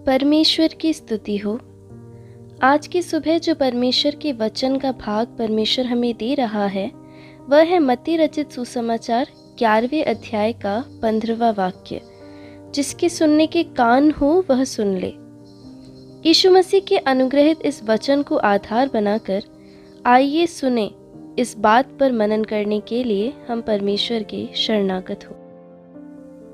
परमेश्वर की स्तुति हो। आज की सुबह जो परमेश्वर के वचन का भाग परमेश्वर हमें दे रहा है वह है मत्ती रचित सुसमाचार 11वें अध्याय का 15वां वाक्य। जिसके सुनने के कान हो वह सुन ले। यीशु मसीह के अनुग्रहित इस वचन को आधार बनाकर आइए सुने, इस बात पर मनन करने के लिए हम परमेश्वर के शरणागत हो।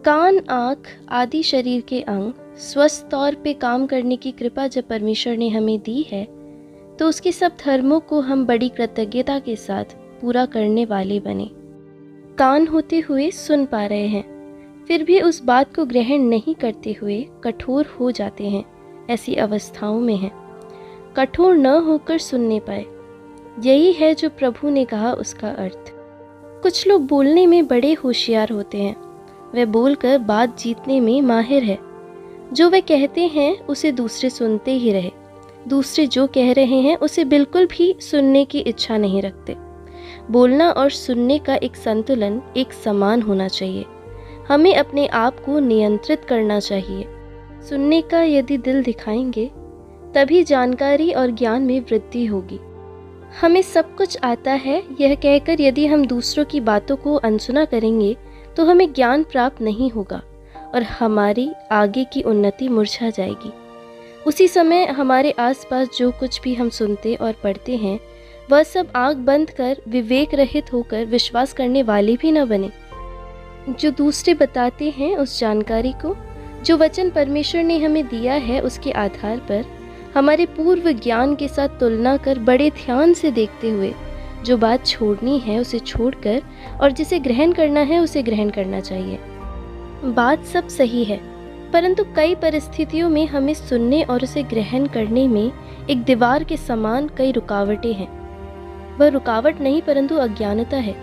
कान, आँख आदि शरीर के अंग स्वस्थ तौर पे काम करने की कृपा जब परमेश्वर ने हमें दी है तो उसके सब धर्मों को हम बड़ी कृतज्ञता के साथ पूरा करने वाले बने। कान होते हुए सुन पा रहे हैं, फिर भी उस बात को ग्रहण नहीं करते हुए कठोर हो जाते हैं, ऐसी अवस्थाओं में हैं। कठोर न होकर सुनने पाए, यही है जो प्रभु ने कहा उसका अर्थ। कुछ लोग बोलने में बड़े होशियार होते हैं, वह बोलकर बात जीतने में माहिर है। जो वे कहते हैं उसे दूसरे सुनते ही रहे, दूसरे जो कह रहे हैं उसे बिल्कुल भी सुनने की इच्छा नहीं रखते। बोलना और सुनने का एक संतुलन एक समान होना चाहिए। हमें अपने आप को नियंत्रित करना चाहिए। सुनने का यदि दिल दिखाएंगे तभी जानकारी और ज्ञान में वृद्धि होगी। हमें सब कुछ आता है यह कहकर यदि हम दूसरों की बातों को अनसुना करेंगे तो हमें ज्ञान प्राप्त नहीं होगा और हमारी आगे की उन्नति मुरझा जाएगी। उसी समय हमारे आसपास जो कुछ भी हम सुनते और पढ़ते हैं वह सब आंख बंद कर विवेक रहित होकर विश्वास करने वाले भी न बने। जो दूसरे बताते हैं उस जानकारी को, जो वचन परमेश्वर ने हमें दिया है, उसके आधार पर हमारे पूर्व ज्ञान के साथ तुलना कर बड़े ध्यान से देखते हुए जो बात छोड़नी है उसे छोड़कर और जिसे ग्रहण करना है उसे ग्रहण करना चाहिए। बात सब सही है, परंतु कई परिस्थितियों में हमें सुनने और उसे ग्रहण करने में एक दीवार के समान कई रुकावटें हैं। वह रुकावट नहीं परंतु अज्ञानता है।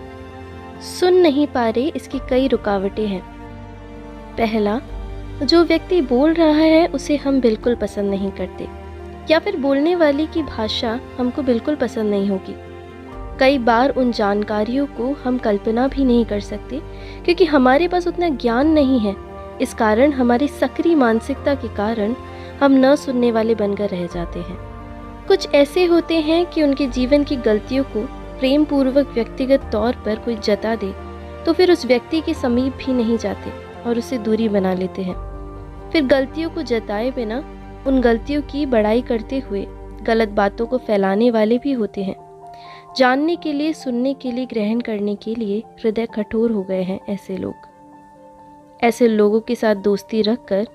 सुन नहीं पा रहे, इसकी कई रुकावटें हैं। पहला, जो व्यक्ति बोल रहा है उसे हम बिल्कुल पसंद नहीं करते, या फिर बोलने वाले की भाषा हमको बिल्कुल पसंद नहीं होगी। कई बार उन जानकारियों को हम कल्पना भी नहीं कर सकते क्योंकि हमारे पास उतना ज्ञान नहीं है। इस कारण हमारी सक्रिय मानसिकता के कारण हम न सुनने वाले बनकर रह जाते हैं। कुछ ऐसे होते हैं कि उनके जीवन की गलतियों को प्रेम पूर्वक व्यक्तिगत तौर पर कोई जता दे तो फिर उस व्यक्ति के समीप भी नहीं जाते और उससे दूरी बना लेते हैं। फिर गलतियों को जताए बिना उन गलतियों की बड़ाई करते हुए गलत बातों को फैलाने वाले भी होते हैं। जानने के लिए, सुनने के लिए, ग्रहण करने के लिए हृदय कठोर हो गए हैं ऐसे लोगों के साथ दोस्ती रखकर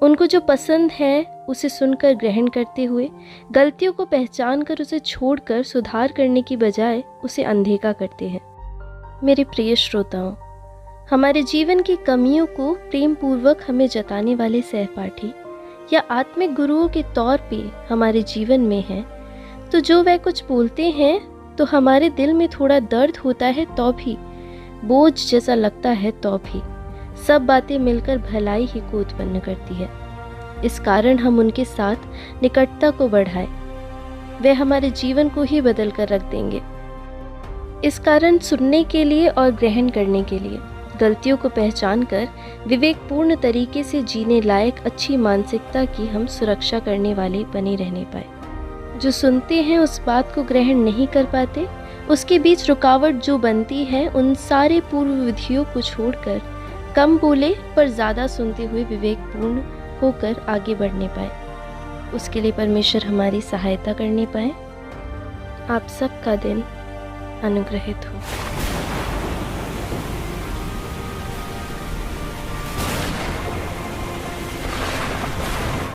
उनको जो पसंद है उसे सुनकर ग्रहण करते हुए गलतियों को पहचान कर उसे छोड़कर सुधार करने की बजाय उसे अनदेखा करते हैं। मेरे प्रिय श्रोताओं, हमारे जीवन की कमियों को प्रेम पूर्वक हमें जताने वाले सहपाठी या आत्मिक गुरुओं के तौर पे हमारे जीवन में हैं, तो जो वह कुछ बोलते हैं तो हमारे दिल में थोड़ा दर्द होता है, तो भी बोझ जैसा लगता है, तो भी सब बातें मिलकर भलाई ही को उत्पन्न करती है। इस कारण हम उनके साथ निकटता को बढ़ाएं, वे हमारे जीवन को ही बदल कर रख देंगे। इस कारण सुनने के लिए और ग्रहण करने के लिए गलतियों को पहचान कर विवेकपूर्ण तरीके से जीने लायक अच्छी मानसिकता की हम सुरक्षा करने वाले बने रहने पाए। जो सुनते हैं उस बात को ग्रहण नहीं कर पाते, उसके बीच रुकावट जो बनती है, उन सारे पूर्व विधियों को छोड़कर कम बोले पर ज़्यादा सुनते हुए विवेकपूर्ण होकर आगे बढ़ने पाए। उसके लिए परमेश्वर हमारी सहायता करने पाए। आप सबका दिन अनुग्रहित हो।